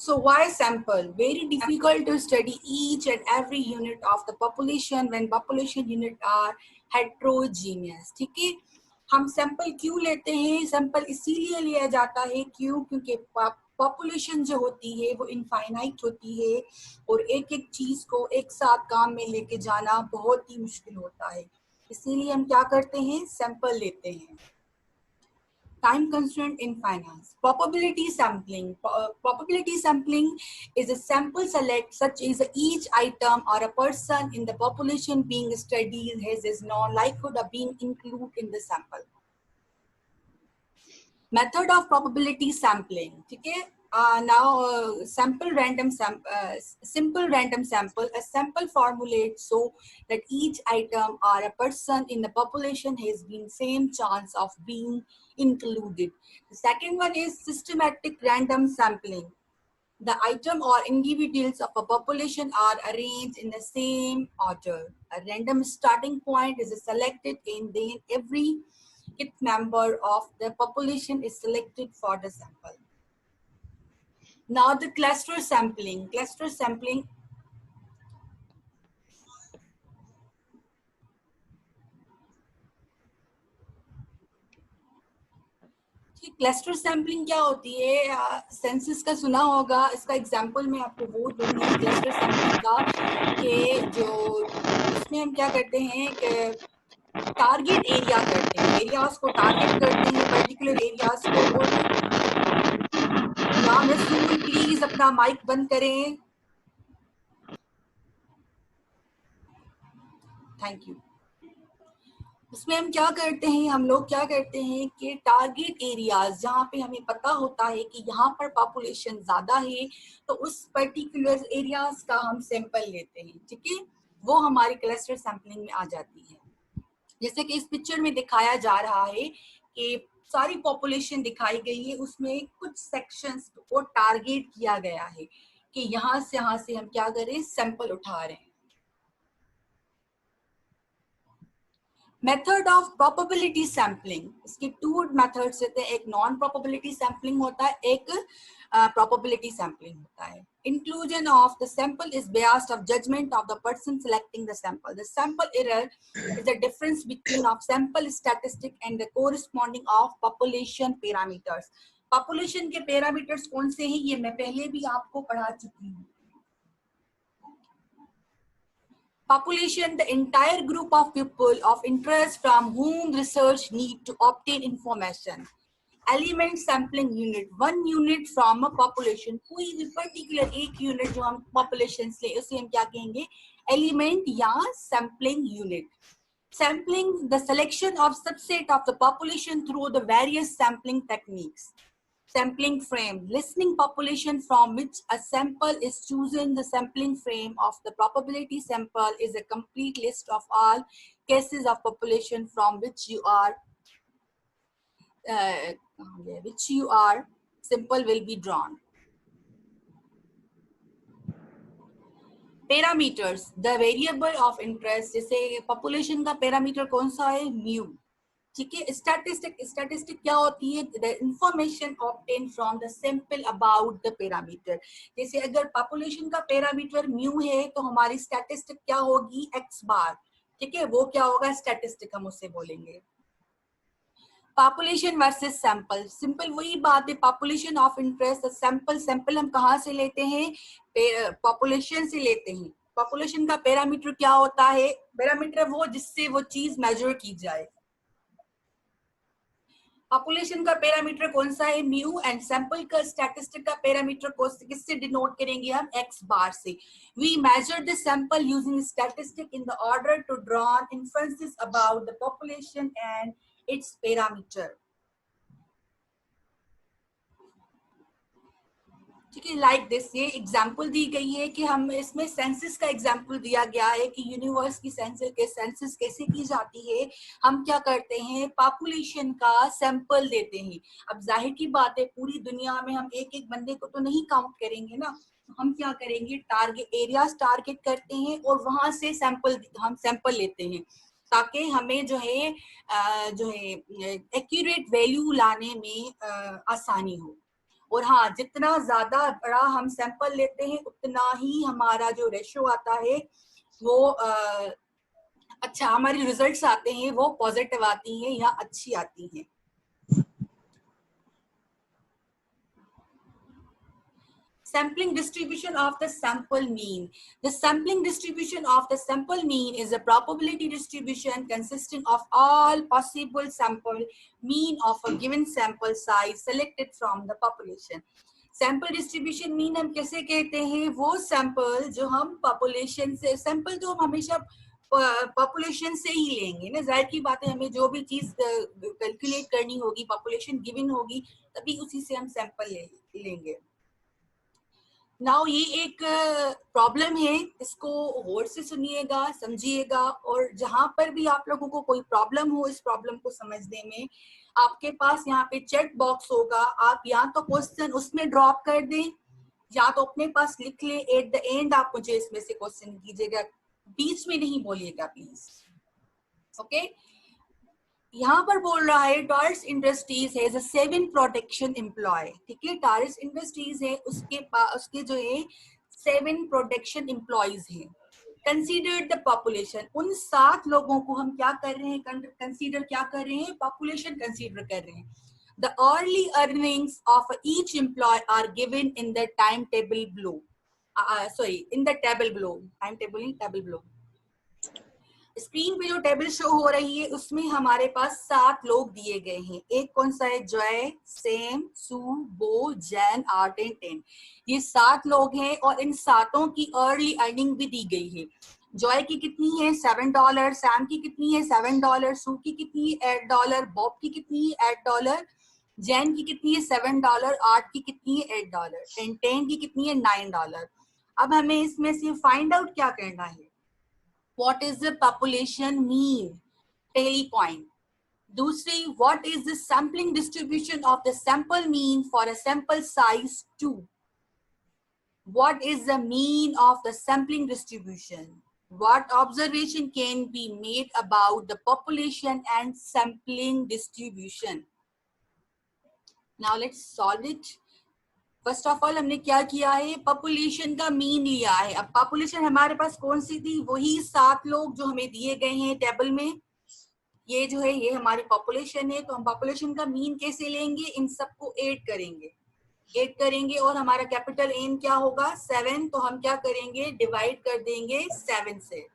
So why sample? Very difficult to study each and every unit of the population when population unit are heterogeneous. ठीक है, हम sample क्यों लेते हैं? Sample इसीलिए लिया जाता है क्योंकि पॉपुलेशन जो होती है वो इनफाइनाइट होती है और एक एक चीज को एक साथ काम में लेके जाना बहुत ही मुश्किल होता है, इसीलिए हम क्या करते हैं? सैंपल लेते हैं. Time constraint in finance. Probability sampling. Probability sampling is a sample select such as each item or a person in the population being studied has is known likelihood of being included in the sample. Method of probability sampling. Okay. Now simple random sample. A sample formulated so that each item or a person in the population has been same chance of being included. The second one is systematic random sampling. The item or individuals of a population are arranged in the same order. A random starting point is selected and then every member of the population is selected for the sample. Now the cluster sampling. Cluster sampling cluster sampling क्या होती है? Census का सुना होगा. इसका example मैं आपको वो दूंगी क्लस्टर सैम्पलिंग का कि जो इसमें हम क्या करते हैं कि टारगेट एरिया करते हैं, एरियाज को टारगेट करते हैं, पर्टिकुलर एरियाज को. नाम रसूल प्लीज अपना माइक बंद करें. Thank you. उसमें हम क्या करते हैं? हम लोग क्या करते हैं कि टारगेट एरियाज जहाँ पे हमें पता होता है कि यहाँ पर पॉपुलेशन ज्यादा है तो उस पर्टिकुलर एरियाज का हम सैंपल लेते हैं. ठीक है, वो हमारी क्लस्टर सैंपलिंग में आ जाती है. जैसे कि इस पिक्चर में दिखाया जा रहा है कि सारी पॉपुलेशन दिखाई गई है, उसमें कुछ सेक्शंस को टारगेट किया गया है कि यहाँ से हम क्या करें? सैंपल उठा रहे हैं. Method of probability sampling. इसके टू मेथड्स होते हैं, एक नॉन प्रोबेबिलिटी सैम्पलिंग होता है, एक प्रोबेबिलिटी सैम्पलिंग होता है. Inclusion of the sample is based of judgment of the person selecting the sample. The sample error is the difference between of sample statistic and the corresponding of population parameters. Population के parameters कौन से हैं? ये मैं पहले भी आपको पढ़ा चुकी हूँ. Population, the entire group of people of interest from whom research need to obtain information. Element sampling unit, one unit from a population. कोई भी particular एक unit जो हम population से उसे हम क्या कहेंगे? Element या sampling unit. Sampling, the selection of subset of the population through the various sampling techniques. Sampling frame, listening population from which a sample is chosen. The sampling frame of the probability sample is a complete list of all cases of population from which you are sample will be drawn. Parameters, the variable of interest. जैसे population का parameter कौन सा है? mu. ठीक है. Statistic क्या होती है? The information obtain from the sample about the parameter. जैसे अगर पॉपुलेशन का पैरामीटर म्यू है तो हमारी स्टैटिस्टिक क्या होगी? एक्स बार. ठीक है, वो क्या होगा? स्टैटिस्टिक हम उससे बोलेंगे. Population versus sample. सिंपल वही बात है, पॉपुलेशन ऑफ इंटरेस्ट. सैंपल हम कहाँ से लेते हैं? पॉपुलेशन से लेते हैं. पॉपुलेशन का पैरामीटर क्या होता है? पैरामीटर वो जिससे वो चीज मेजर की जाए. पॉपुलेशन का पैरामीटर कौन सा है? म्यू. एंड सैंपल का स्टैटिस्टिक का पैरामीटर किससे डिनोट करेंगे हम? एक्स बार से. We measure the sample using statistic in the order to draw inferences about the population and its parameter. ठीक है, लाइक दिस. ये एग्जांपल दी गई है कि हम इसमें सेंसस का एग्जांपल दिया गया है कि यूनिवर्स की सेंसस कैसे की जाती है. हम क्या करते हैं? पॉपुलेशन का सैंपल देते हैं. अब जाहिर की बात है पूरी दुनिया में हम एक एक बंदे को तो नहीं काउंट करेंगे ना. हम क्या करेंगे? टारगेट एरियाज टारगेट करते हैं और वहां से हम सैंपल लेते हैं ताकि हमें जो है एक्यूरेट वैल्यू लाने में आसानी हो. और हाँ, जितना ज्यादा बड़ा हम सैंपल लेते हैं उतना ही हमारा जो रेशो आता है वो अच्छा, हमारी रिजल्ट्स आते हैं वो पॉजिटिव आती हैं या अच्छी आती हैं। Sampling distribution of the sample mean. The sampling distribution of the sample mean is a probability distribution consisting of all possible sample mean of a given sample size selected from the population. Sample distribution mean हम कैसे कहते हैं? वो sample जो हम population से, sample तो हम हमेशा पॉपुलेशन से ही लेंगे ना, जाहिर की बात है, हमें जो भी चीज कैलकुलेट करनी होगी, पॉपुलेशन गिवन होगी, तभी उसी से हम सैंपल लेंगे। नाउ ये एक प्रॉब्लम है, इसको गौर से सुनिएगा, समझिएगा, और जहां पर भी आप लोगों को कोई प्रॉब्लम हो, इस प्रॉब्लम को समझने में, आपके पास यहाँ पे चैट बॉक्स होगा, आप या तो क्वेश्चन उसमें ड्रॉप कर दें या तो अपने पास लिख लें। एट द एंड आप मुझे इसमें से क्वेश्चन कीजिएगा, बीच में नहीं बोलिएगा प्लीज, ओके। यहाँ पर बोल रहा है टारस इंडस्ट्रीज है 7 प्रोडक्शन एम्प्लॉय, ठीक है, टारस इंडस्ट्रीज है, उसके जो है 7 प्रोडक्शन एम्प्लॉयज हैं। कंसीडर द पॉपुलेशन, उन 7 लोगों को हम क्या कर रहे हैं? कंसीडर क्या कर रहे हैं? पॉपुलेशन कंसीडर कर रहे हैं। The early earnings of each employee are given in the time table below, sorry in the table below, time table नहीं, टेबल बिलो। स्क्रीन पे जो टेबल शो हो रही है उसमें हमारे पास 7 लोग दिए गए हैं। एक कौन सा है? जॉय, सैम, सू, बो, जैन, आर्ट एंड टेन। ये 7 लोग हैं और इन 7ओं की अर्ली अर्निंग भी दी गई है। जॉय की कितनी है? $7, सैम की कितनी है? $7, सू की कितनी है? $8, बॉब की कितनी है? $8, जैन की कितनी है? $7, आर्ट की कितनी है? $8 एंड टेन की कितनी है? $9। अब हमें इसमें से फाइंड आउट क्या करना है? What is the population mean? पहली point। दूसरी, what is the sampling distribution of the sample mean for a sample size 2? What is the mean of the sampling distribution? What observation can be made about the population and sampling distribution? Now let's solve it. First of all हमने क्या किया है? Population का mean लिया है। अब population हमारे पास कौन सी थी? वही 7 लोग जो हमें दिए गए हैं टेबल में। ये जो है ये हमारी पॉपुलेशन है, तो हम पॉपुलेशन का मीन कैसे लेंगे? इन सबको ऐड करेंगे और हमारा कैपिटल एन क्या होगा? 7। तो हम क्या करेंगे? डिवाइड कर देंगे 7 से।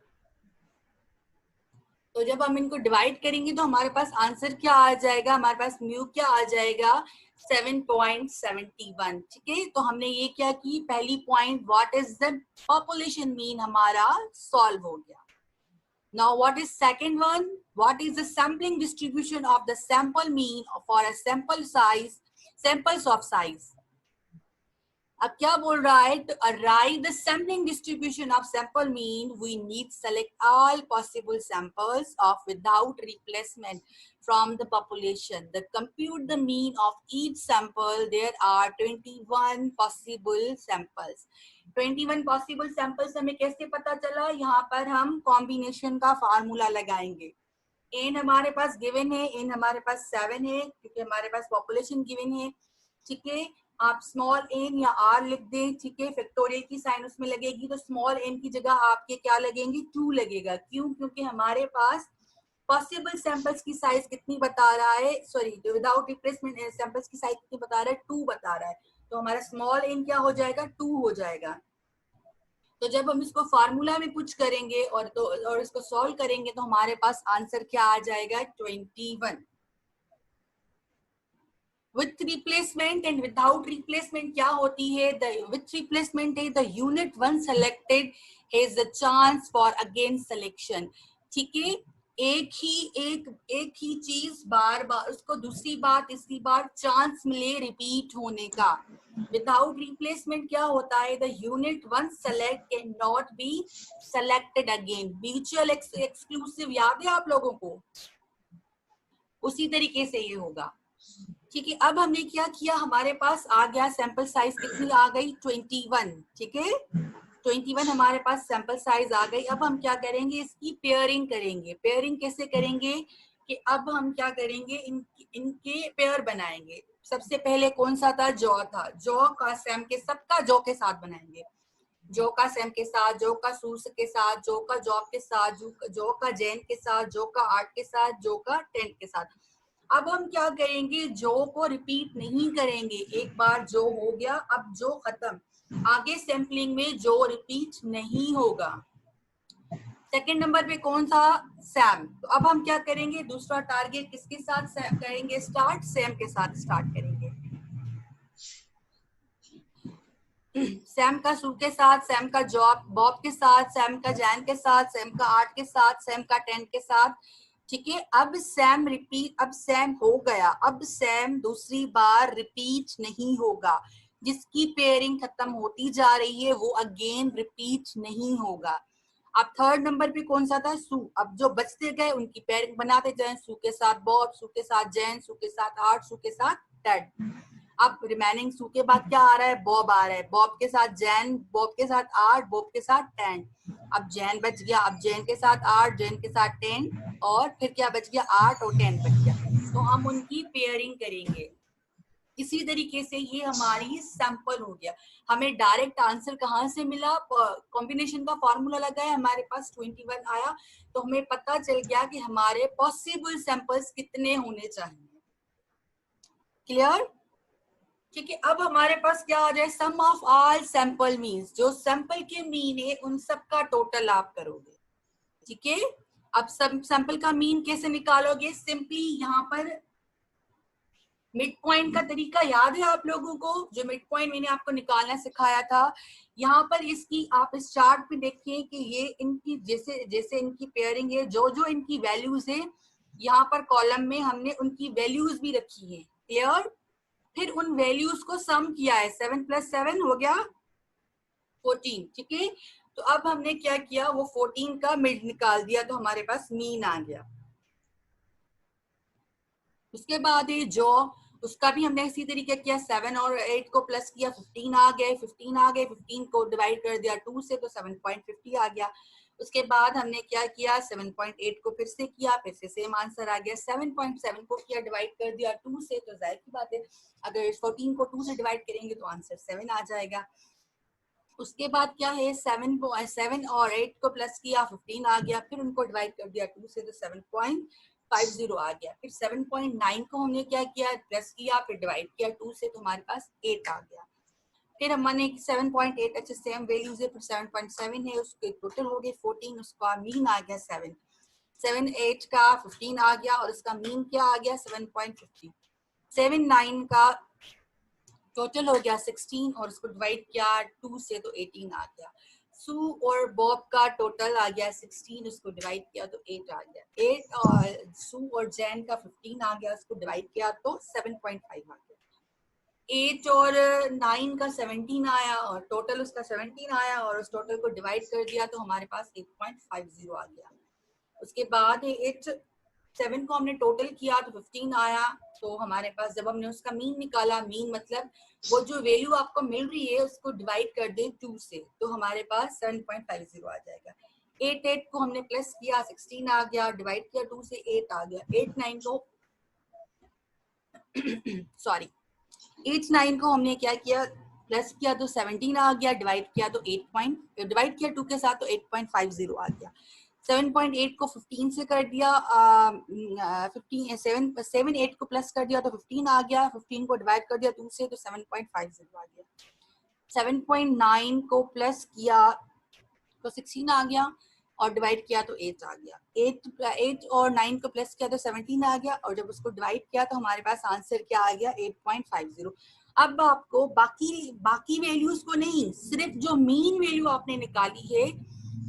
तो जब हम इनको डिवाइड करेंगे तो हमारे पास आंसर क्या आ जाएगा? हमारे पास म्यू क्या आ जाएगा? 7.71। ठीक है, तो हमने ये क्या की? पहली point what is the population mean हमारा सॉल्व हो गया। Now what is second one? What is the sampling distribution of the sample mean for a samples of size. अब क्या बोल रहा है? To arrive the sampling distribution of sample mean, we need select all possible samples of without replacement from the population. The compute the mean of each sample. There are 21 possible samples. 21 possible samples हमें कैसे पता चला? यहाँ पर हम combination का formula लगाएंगे। N हमारे पास गिवन है, एन हमारे पास 7 है क्योंकि हमारे पास पॉपुलेशन गिवन है। ठीक है, आप स्मॉल एन या आर लिख दें। ठीक है, फैक्टोरियल की साइन उसमें लगेगी तो स्मॉल एन की जगह आपके क्या लगेंगे? 2 लगेगा। क्यों? क्योंकि हमारे पास पॉसिबल सैंपल्स की साइज कितनी बता रहा है? सॉरी, विदाउट रिप्लेसमेंट सैंपल्स की साइज कितनी बता रहा है? 2 बता रहा है। तो हमारा स्मॉल एन क्या हो जाएगा? 2 हो जाएगा। तो जब हम इसको फार्मूला में पुट करेंगे और इसको सॉल्व करेंगे तो हमारे पास आंसर क्या आ जाएगा? 21। With replacement and without replacement क्या होती है? विथ रिप्लेसमेंट है the unit one selected has the chance for again selection. ठीक है, एक ही चीज बार बार उसको दूसरी बार तीसरी बार चांस मिले रिपीट होने का। विदाउट रिप्लेसमेंट क्या होता है? The unit one select can not be selected again. Mutual exclusive याद है आप लोगों को? उसी तरीके से ये होगा। ठीक है, अब हमने क्या किया? हमारे पास आ गया सैंपल साइज कितनी आ गई? 21। ठीक है, 21 हमारे पास सैंपल साइज आ गई। अब हम क्या करेंगे? इसकी पेयरिंग करेंगे। पेयरिंग कैसे करेंगे? कि अब हम क्या करेंगे? इनके पेयर बनाएंगे। सबसे पहले कौन सा था, जौ था। जौ का सैम के, सबका जौ के साथ बनाएंगे, जौ का सैम के साथ, जौ का सूर्स के साथ, जौ का जॉब के साथ, जौ का जैन के साथ, जौ का आर्ट के साथ, जौ का टेंट के साथ। अब हम क्या करेंगे, जौ को रिपीट नहीं करेंगे, एक बार जो हो गया अब जो खत्म, आगे सैम्पलिंग में जो रिपीट नहीं होगा। सेकंड नंबर पे कौन था, सैम। तो अब हम क्या करेंगे, दूसरा टारगेट किसके साथ करेंगे स्टार्ट, सैम के साथ स्टार्ट करेंगे। सैम का सू के साथ, सैम का जॉब बॉब के साथ, सैम का जैन के साथ, सैम का आर्ट के साथ, सैम का टेंट के साथ। ठीक है, अब सैम रिपीट, अब सैम हो गया, अब सैम दूसरी बार रिपीट नहीं होगा। जिसकी पेयरिंग खत्म होती जा रही है वो अगेन रिपीट नहीं होगा। अब थर्ड नंबर पे कौन सा था, सू। अब जो बचते गए उनकी पेयरिंग बनाते जाए, सू के साथ बॉब, सू के साथ जैन, सू के साथ आर्ट, सू के साथ टेड। अब रिमेनिंग सू के बाद क्या आ रहा है, बॉब आ रहा है, बॉब के साथ जैन, बॉब के साथ आर्ट, बॉब के साथ टेन। अब जैन बच गया, अब जैन के साथ आर्ट, जैन के साथ टेन, और फिर क्या बच गया, आर्ट और टेन बच गया। तो हम उनकी पेयरिंग करेंगे। इसी तरीके से ये हमारी सैंपल हो गया। हमें डायरेक्ट आंसर कहाँ से मिला, कॉम्बिनेशन का फॉर्मूला लगाया, हमारे पास 21 आया, तो हमें पता चल गया कि हमारे पॉसिबल सैंपल्स कितने होने चाहिए। क्लियर। ठीक है, अब हमारे पास क्या आ जाए, सम ऑफ ऑल सैंपल मीन्स, जो सैंपल के मीन है उन सब का टोटल आप करोगे। ठीक है, अब सब सैंपल का मीन कैसे निकालोगे, सिंपली यहाँ पर मिड पॉइंट का तरीका याद है आप लोगों को, जो मिड पॉइंट मैंने आपको निकालना सिखाया था। यहाँ पर इसकी आप इस चार्ट पे देखिए कि ये इनकी जैसे जैसे इनकी पेयरिंग है, जो जो इनकी वैल्यूज है, यहाँ पर कॉलम में हमने उनकी वैल्यूज भी रखी है। क्लियर। फिर उन वैल्यूज को सम किया है, 7 + 7 हो गया 14। ठीक है, तो अब हमने क्या किया, वो 14 का मिड निकाल दिया, तो हमारे पास मीन आ गया। उसके बाद ये जो, उसका भी हमने इसी तरीके किया, 7 और 8 को प्लस किया, 15 आ गए, 15 आ गए, 15 को डिवाइड कर दिया 2 से, तो 7.50 आ गया। उसके बाद हमने क्या किया, 7.8 को फिर से किया, फिर से सेम आंसर आ गया। 7.7 को किया, डिवाइड कर दिया 2 से, तो जाहिर की बात है अगर 14 को 2 से डिवाइड करेंगे तो आंसर 7 आ जाएगा। उसके बाद क्या है, 7 और 8 को प्लस किया, 15 आ गया, फिर उनको डिवाइड कर दिया 2 से, तो 7.50 आ गया। फिर 7.9 को हमने क्या किया, प्लस किया, फिर डिवाइड किया 2 से, तो हमारे पास 8 आ गया। फिर हमने 7.8, अच्छा सेम वैल्यूज है, फिर 7.7 है, उसके टोटल हो गए 14, उसका मीन आ गया 7। 7 8 का 15 आ गया, और उसका मीन क्या आ गया, 7.50। 7 9 का टोटल हो गया 16, और उसको डिवाइड किया 2 से, तो 18 आ गया। सू और बॉब का टोटल आ गया 16, उसको डिवाइड किया तो 8 आ गया। 8 और सू और जैन का 15 आ गया, उसको डिवाइड किया तो 7.5 आ गया। 8 और 9 का 17 आया, और टोटल उसका 17 आया, और उस टोटल को डिवाइड कर दिया तो हमारे पास 8.50 आ गया। उसके बाद 7 को हमने टोटल किया तो 15 आया, तो हमारे पास जब हमने उसका मीन निकाला, मीन मतलब वो जो वैल्यू आपको मिल रही है उसको डिवाइड कर दे 2 से, तो हमारे पास 7.50 आ जाएगा। 8 को हमने प्लस किया, 16 आ गया, डिवाइड किया 2 से, 8 आ गया। 8 9 को सॉरी 8 9 को हमने क्या किया, प्लस किया तो 17 आ गया, डिवाइड किया तो डिवाइड किया 2 के साथ तो 8.50 आ गया। 7.8 को 15 से कर दिया, 7 8 को प्लस कर दिया तो 15 आ गया, 15 को डिवाइड कर दिया 2 से, तो 7.50 आ गया। 7.9 को प्लस किया तो 16 आ गया, और डिवाइड किया तो 8 आ गया। 8 और 9 को प्लस किया तो 17 आ गया, और जब उसको डिवाइड किया तो हमारे पास आंसर क्या आ गया, 8.50। अब आपको बाकी वैल्यूज को नहीं, सिर्फ जो मीन वैल्यू आपने निकाली है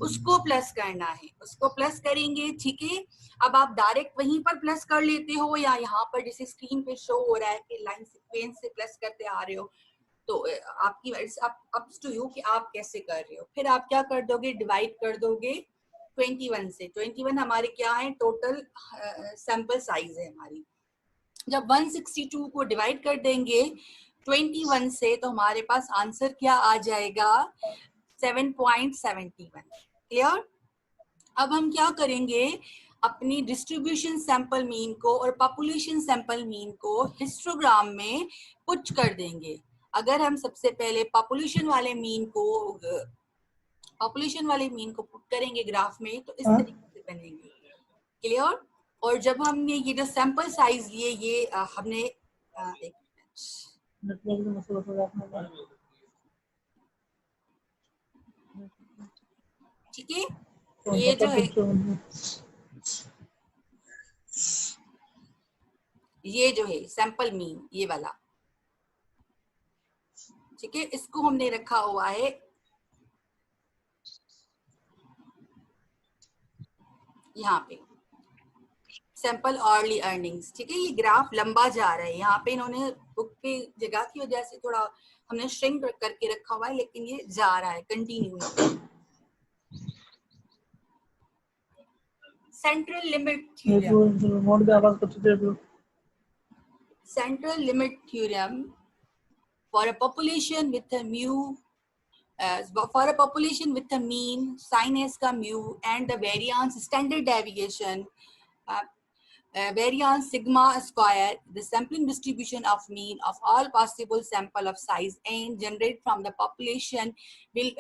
उसको प्लस करना है, उसको प्लस करेंगे। ठीक है, अब आप डायरेक्ट वहीं पर प्लस कर लेते हो, या यहाँ पर जैसे स्क्रीन पे शो हो रहा है कि लाइन सीक्वेंस से प्लस करते आ रहे हो, तो आपकी अप्स टू यू कि आप कैसे कर रहे हो। फिर आप क्या कर दोगे, डिवाइड कर दोगे 21 से। 21 हमारे क्या है, टोटल सैंपल साइज है हमारी। जब 162 को डिवाइड कर देंगे 21 से, तो हमारे पास आंसर क्या आ जाएगा, 7.71। क्लियर। अब हम क्या करेंगे, अपनी डिस्ट्रीब्यूशन सैंपल मीन को और पॉपुलेशन सैंपल मीन को हिस्टोग्राम में पुट कर देंगे। अगर हम सबसे पहले पॉपुलेशन वाले मीन को पुट करेंगे ग्राफ में तो इस तरीके से बनेंगे। क्लियर? और जब हमने ये जो सैंपल साइज लिए ये हमने एक ठीक है, ये जो है सैंपल मीन ये वाला, ठीक है, इसको हमने रखा हुआ है यहाँ पे सैंपल अर्ली अर्निंग्स। ठीक है, ये ग्राफ लंबा जा रहा है, यहाँ पे इन्होंने बुक पे जगह की वजह से थोड़ा हमने श्रिंक करके रखा हुआ है, लेकिन ये जा रहा है continue. Central limit theorem, central limit theorem for a population with a mu for a population with a mean sin s का mu and the variance standard deviation variance sigma square, the sampling distribution of mean of all possible sample of size n generate from the population will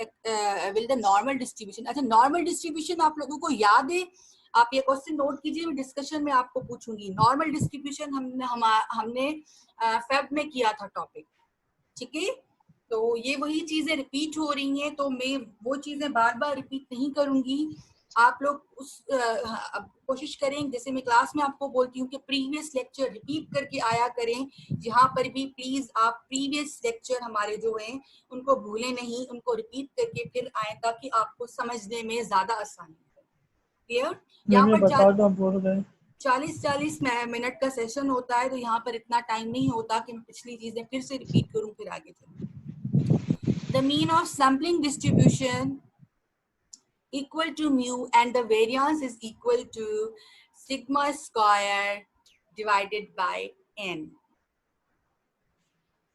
the normal distribution। अच्छा, normal distribution आप लोगों को याद है? आप ये question note कीजिए, मैं डिस्कशन में आपको पूछूंगी। नॉर्मल डिस्ट्रीब्यूशन हमने फेब में किया था टॉपिक, ठीक है? तो ये वही चीजें रिपीट हो रही हैं, तो मैं वो चीजें बार बार रिपीट नहीं करूंगी। आप लोग उस कोशिश करें, जैसे मैं क्लास में आपको बोलती हूँ कि प्रीवियस लेक्चर रिपीट करके आया करें। यहाँ पर भी प्लीज आप प्रीवियस लेक्चर हमारे जो हैं उनको भूलें नहीं, उनको रिपीट करके फिर आए ताकि आपको समझने में ज्यादा आसानी हो। क्लियर? यहाँ पर 40-40 मिनट का सेशन होता है, तो यहाँ पर इतना टाइम नहीं होता कि मैं पिछली चीजें फिर से रिपीट करूं फिर आगे चलूं। The mean of sampling distribution equal to mu and the variance is equal to sigma square divided by n।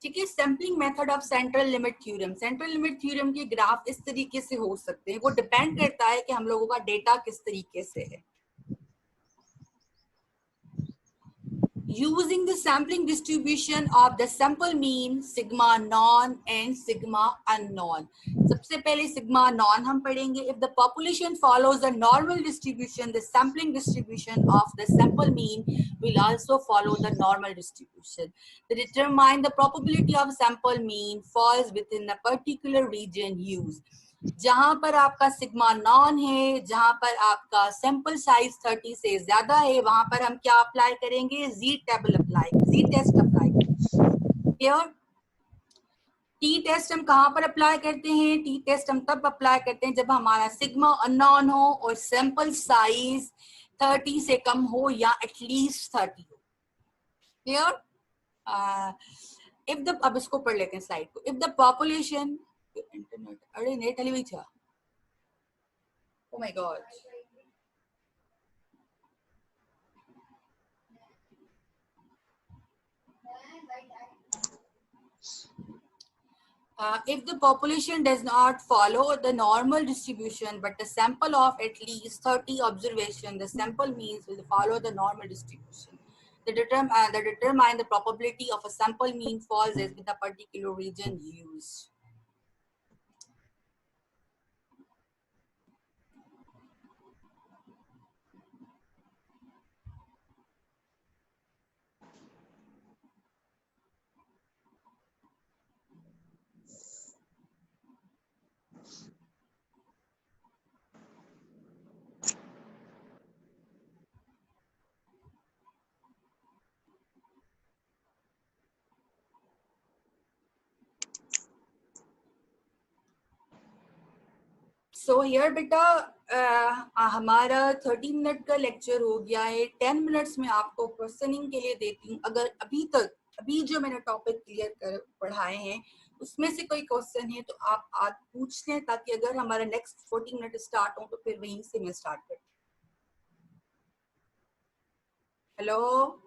ठीक है, sampling method of central limit theorem. Central limit theorem के ग्राफ इस तरीके से हो सकते हैं, वो डिपेंड करता है कि हम लोगों का डेटा किस तरीके से है। Using the sampling distribution of the sample mean, sigma non and sigma unknown। सबसे पहले sigma non हम पढ़ेंगे। If the population follows the normal distribution, the sampling distribution of the sample mean will also follow the normal distribution. To determine the probability of sample mean falls within a particular region used। जहां पर आपका sigma non है, जहां पर आपका sample size 30 से ज्यादा है, वहां पर हम क्या अप्लाई करेंगे? जी टेस्ट अप्लाई करेंगे। टी टेस्ट हम कहां पर अप्लाई करते हैं? टी टेस्ट हम तब अप्लाई करते हैं जब हमारा सिग्मा अननोन हो और सैंपल साइज 30 से कम हो या एटलीस्ट 30 हो। क्लियर? इफ द, अब इसको पढ़ लेते हैं स्लाइड को। इफ द पॉपुलेशन, इंटरनेट, अरे नेट हली हुई था। Oh my God. If the population does not follow the normal distribution, but a sample of at least 30 observation, the sample means will follow the normal distribution. The determine the probability of a sample mean falls with a particular region used. So here बेटा हमारा 30 minute का lecture हो गया है। 10 minutes में आपको questioning के लिए देती हूँ। अगर अभी जो मैंने टॉपिक क्लियर कर पढ़ाए हैं उसमें से कोई क्वेश्चन है तो आप आज पूछ लें, ताकि अगर हमारा नेक्स्ट 40 मिनट स्टार्ट हो तो फिर वहीं से मैं स्टार्ट कर। हेलो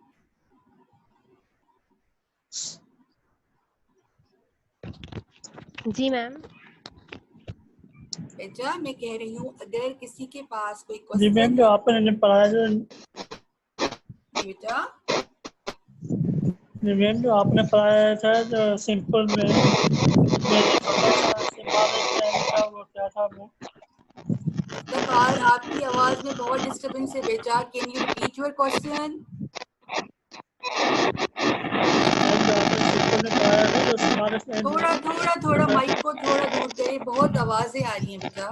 जी मैम। बेटा मैं कह रही हूँ अगर किसी के पास कोई जी मैम, क्वेश्चन जो आपने पढ़ाया था, बेटा जी मैम जो आपने पढ़ाया था जो सिंपल में छोटा सा सिंबल था, वो क्या था वो? इफ्तिखार आपकी आवाज में बहुत डिस्टरबेंस है बेटा, can you repeat your question? Simple में पढ़ाया था जो सिंबल थोड़ा थोड़ा थोड़ा माइक को थोड़ा दूर करे, बहुत आवाजें आ रही हैं बेटा।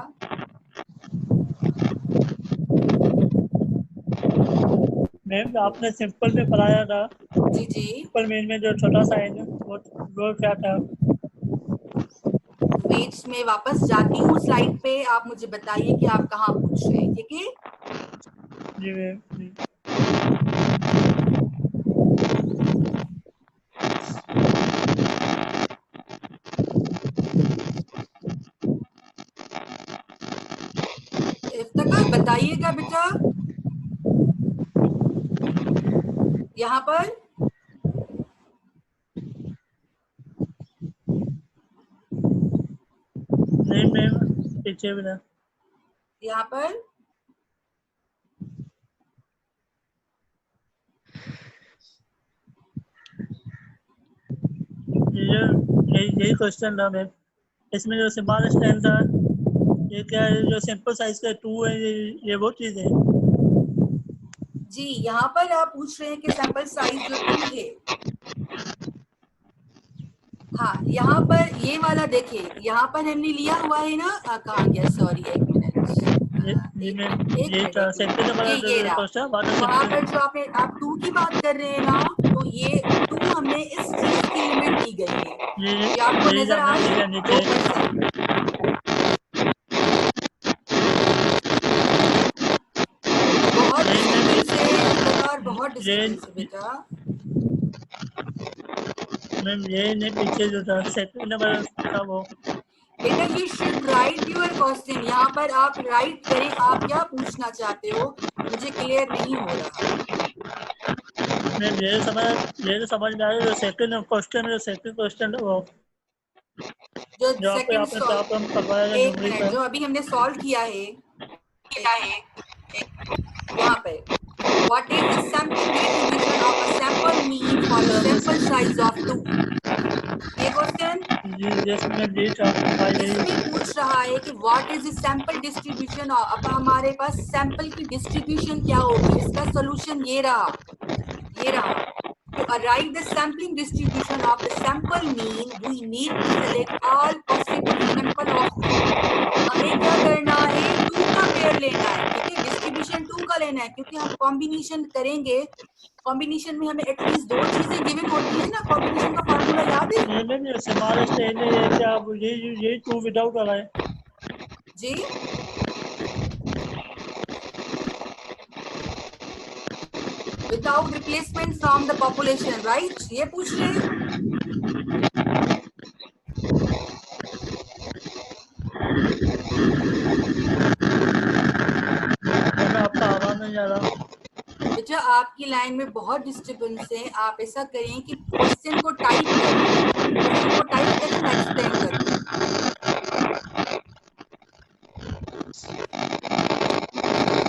मैम आपने सिंपल में पढ़ाया था, जी जी, सिंपल में जो छोटा सा है वो क्या था? वेट्स में वापस जाती हूँ स्लाइड पे, आप मुझे बताइए कि आप कहाँ पूछ रहे हैं, ठीक है? जी मैम जी। इफ्तिखार बताइएगा बेटा, यहाँ पर नहीं मैम, पीछे भी ना। यहाँ पर यही क्वेश्चन था मैम। इसमें जो सिंबल स्टैंड था, ये क्या है? जो सिंपल साइज का 2 है, ये वो चीज़ है। जी, यहाँ पर आप पूछ रहे हैं कि सैंपल साइज जो 2 है, हाँ यहाँ पर ये वाला देखिए, यहाँ पर हमने लिया हुआ है ना, कहाँ गया, सॉरी एक मिनट, जी एक मैम, मिनट एक ये मिनट था एक सेकंड मिनट, नंबर ये रहा, क्वेश्चन, वाटर वहां सिंपल। पर जो आप 2 की बात कर रहे हैं ना, तो ये 2 हमें इस चीज की लिमिट दी गई है, ये ये आपको यही नजर था आ मैम, रही ये है नीचे। 2%। बहुत नहीं मैम, डिस्टर्बेंस है इफ्तिखार, बहुत ये डिस्टर्बेंस है बेटा। मैम ये नहीं, पीछे जो था सेकंड नंबर था वो। बेटा you should write your question, यहाँ पर आप राइट करें, आप क्या पूछना चाहते हो, मुझे क्लियर नहीं हो रहा। मैम ये तो समझ में आया, जो सेकंड क्वेश्चन है, सेकंड क्वेश्चन वो जो जो सेकंड आपने प्रॉब्लम करवाया था एक मिनट, न्यूमेरिकल। जो अभी हमने सॉल्व किया है यहाँ पे, what is the sampling distribution of a sample mean for a sample size of 2, ये क्वेश्चन जी यस मैम, यही था हाँ, इसमें यही। पूछ रहा है कि what is the sample distribution. अब हमारे पास सैंपल की डिस्ट्रीब्यूशन क्या होगी, इसका सोल्यूशन ये रहा। To arrive the sampling distribution of the sample mean, we need to select all possible sample of 2. हमें क्या करना है, 2 का पेयर लेना है, ठीक है, डिस्ट्रीब्यूशन 2 का लेना है, क्योंकि हम कॉम्बिनेशन करेंगे, कॉम्बिनेशन में हमें एटलीस्ट 2 चीजें गिवन होती है ना, कॉम्बिनेशन का फॉर्मूला याद है? ये मैम ये सिंबल स्टैंड है, ये क्या आप यही 2 विदाउट वाला है? जी, without replacement from the population, right, ये पूछ रहे हैं। मैम आपका आवाज़ नहीं आ रहा। बेटा आपकी लाइन में बहुत डिस्टरबेंस है, आप ऐसा करें कि क्वेश्चन को टाइप करें, क्वेश्चन को टाइप करें, मैं एक्सप्लेन करती हूँ।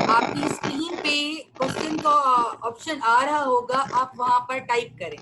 आपकी स्क्रीन पे क्वेश्चन का ऑप्शन आ रहा होगा, आप वहां पर टाइप करें।